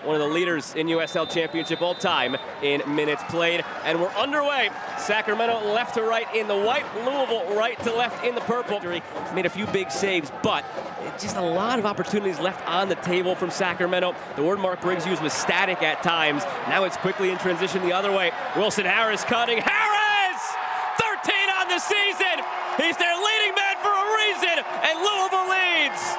one of the leaders in USL Championship all time in minutes played. And we're underway. Sacramento left to right in the white, Louisville right to left in the purple. He's made a few big saves, but just a lot of opportunities left on the table from Sacramento. The word Mark Briggs used was static at times. Now it's quickly in transition the other way. Wilson Harris cutting. Harris! 13 on the season! He's their leading man for a reason, and Louisville leads!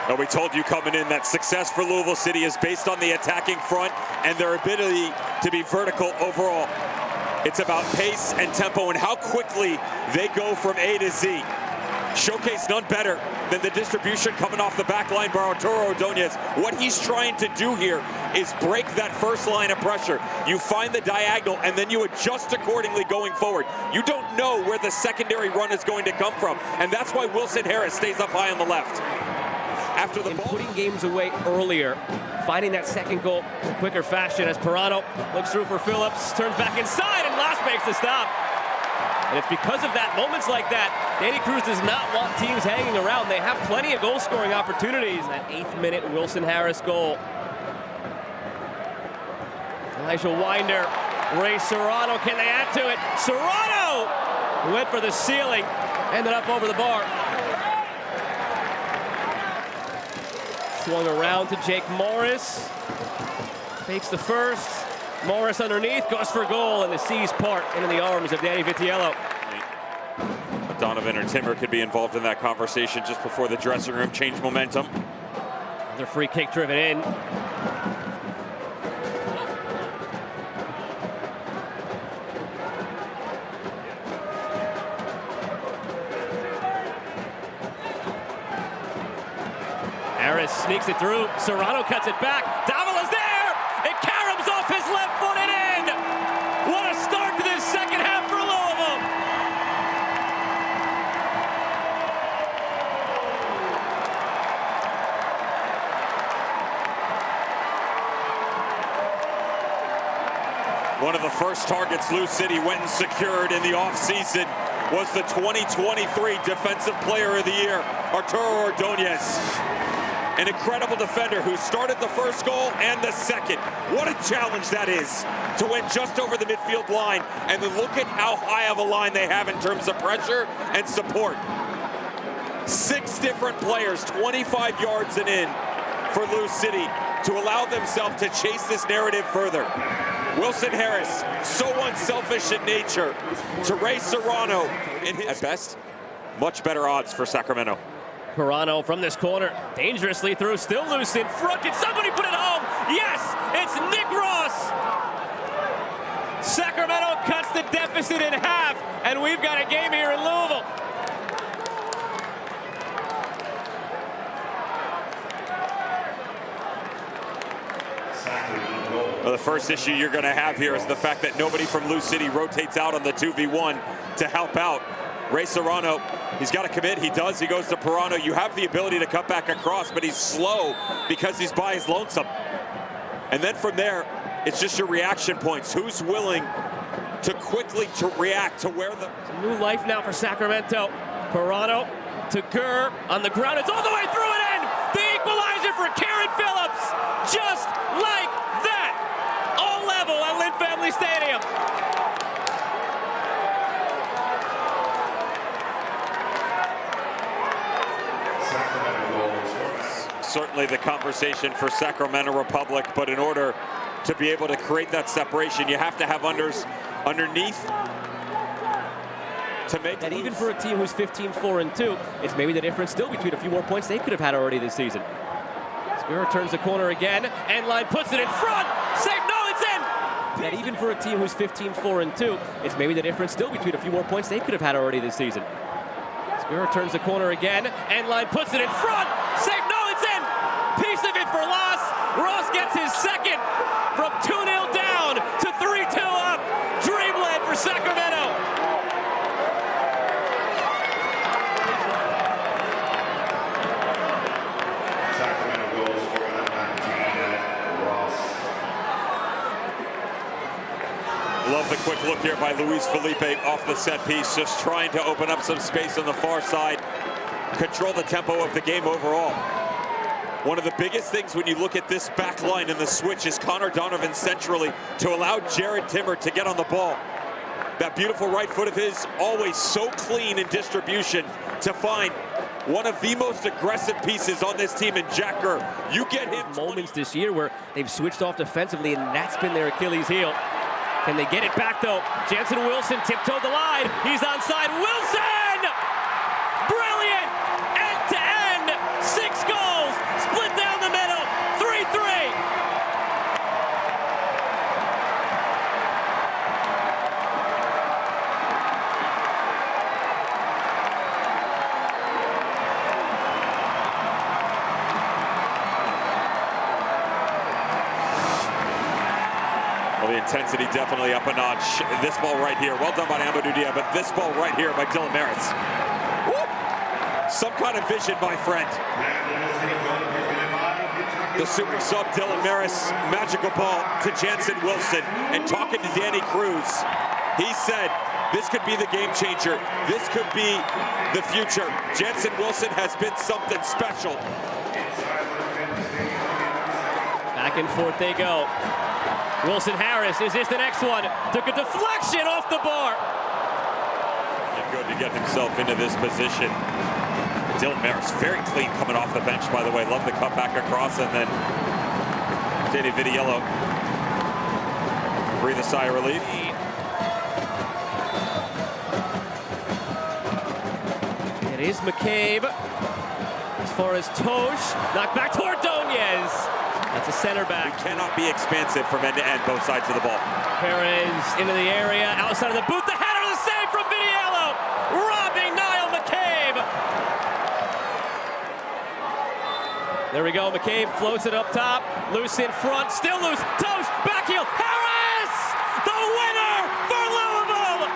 Well, we told you coming in that success for Louisville City is based on the attacking front and their ability to be vertical overall. It's about pace and tempo and how quickly they go from A to Z. Showcase none better than the distribution coming off the back line by Arturo. What he's trying to do here is break that first line of pressure. You find the diagonal and then you adjust accordingly going forward. You don't know where the secondary run is going to come from, and that's why Wilson Harris stays up high on the left. After the ball, putting games away earlier, finding that second goal in a quicker fashion as Serrano looks through for Phillips, turns back inside, and Loss makes the stop. And it's because of that, moments like that, Danny Cruz does not want teams hanging around. They have plenty of goal-scoring opportunities. That 8th minute Wilson Harris goal. Elijah Winder, Ray Serrano, can they add to it? Serrano went for the ceiling, ended up over the bar. Swung around to Jake Morris. Fakes the first. Morris underneath, goes for goal, and the C's part into the arms of Danny Vitiello. Donovan or Timmer could be involved in that conversation just before the dressing room changed momentum. Another free kick driven in. Harris sneaks it through. Serrano cuts it back. Davila's there! It caroms off his left foot and in! What a start to this second half for Louisville! One of the first targets Lou City went and secured in the offseason was the 2023 Defensive Player of the Year, Arturo Ordonez. An incredible defender who started the first goal and the second. What a challenge that is to win just over the midfield line. And then look at how high of a line they have in terms of pressure and support. 6 different players, 25 yards and in for Lou City to allow themselves to chase this narrative further. Wilson Harris, so unselfish in nature, to Ray Serrano. At best, much better odds for Sacramento. Serrano from this corner, dangerously through, still loose in front. Can somebody put it home? Yes, it's Nick Ross. Sacramento cuts the deficit in half, and we've got a game here in Louisville. Well, the first issue you're going to have here is the fact that nobody from Lou City rotates out on the 2v1 to help out. Ray Serrano, he's got to commit. He does. He goes to Serrano. You have the ability to cut back across, but he's slow because he's by his lonesome. And then from there, it's just your reaction points. Who's willing to quickly react to where the... It's a new life now for Sacramento. Serrano to Gurr on the ground. It's all the way through and in. The equalizer for Kieran Phillips. Just like that. All level at Lynn Family Stadium. Certainly the conversation for Sacramento Republic, but in order to be able to create that separation, you have to have unders underneath to make that. Even for a team who's 15-4-2, it's maybe the difference still between a few more points they could have had already this season. Gurr turns the corner again, and line puts it in front. Save, no, it's in! That even for a team who's 15-4-2, it's maybe the difference still between a few more points they could have had already this season. Gurr turns the corner again, and line puts it in front. Save, no, it's in! Piece of it for Loss. Ross gets his second from 2-0 down to 3-2 up. Dreamland for Sacramento. Sacramento goals for 19 Ross. Love the quick look here by Luis Felipe off the set piece, just trying to open up some space on the far side, control the tempo of the game overall. One of the biggest things when you look at this back line and the switch is Conor Donovan centrally to allow Jared Timmer to get on the ball. That beautiful right foot of his, always so clean in distribution, to find one of the most aggressive pieces on this team in Jack Gurr. You get him moments this year where they've switched off defensively, and that's been their Achilles heel. Can they get it back though? Jansen Wilson tiptoed the line. He's onside. Wilson! Brilliant! End to end! 6 goals! Split down the middle! 3-3! Well, the intensity definitely up a notch. This ball right here, well done by Amadou Dia, but this ball right here by Dylan Maris. Woo! Some kind of vision, my friend. The super sub Dylan Maris, magical ball to Jansen Wilson, and talking to Danny Cruz, he said, this could be the game changer. This could be the future. Jansen Wilson has been something special. Back and forth they go. Wilson Harris, is this the next one? Took a deflection off the bar. And good to get himself into this position. Dylan Maris, very clean coming off the bench, by the way. Love the cut back across, and then Danny Vitiello breathe a sigh of relief. It is McCabe. As far as Tosh, knocked back to Ordonez. That's a center back. We cannot be expansive from end to end, both sides of the ball. Perez into the area, outside of the boot. The header, the save from Vitiello, robbing Niall McCabe. There we go. McCabe floats it up top. Loose in front, still loose. Tosh, back heel. Harris, the winner for Louisville.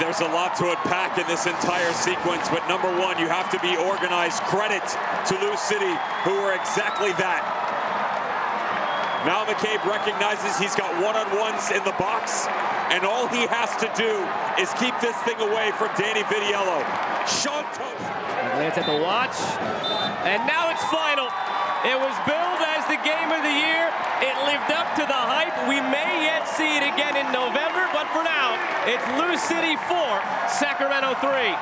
There's a lot to unpack in this entire sequence, but number one, you have to be organized. Credit to Louisville City, who are exactly that. Now McCabe recognizes he's got one-on-ones in the box, and all he has to do is keep this thing away from Danny Vitiello. Sean Tosh. Glance at the watch, and now it's final. It was billed as the game of the year. It lived up to the hype. We may yet see it again in November, but for now, it's Louisville City 4, Sacramento 3.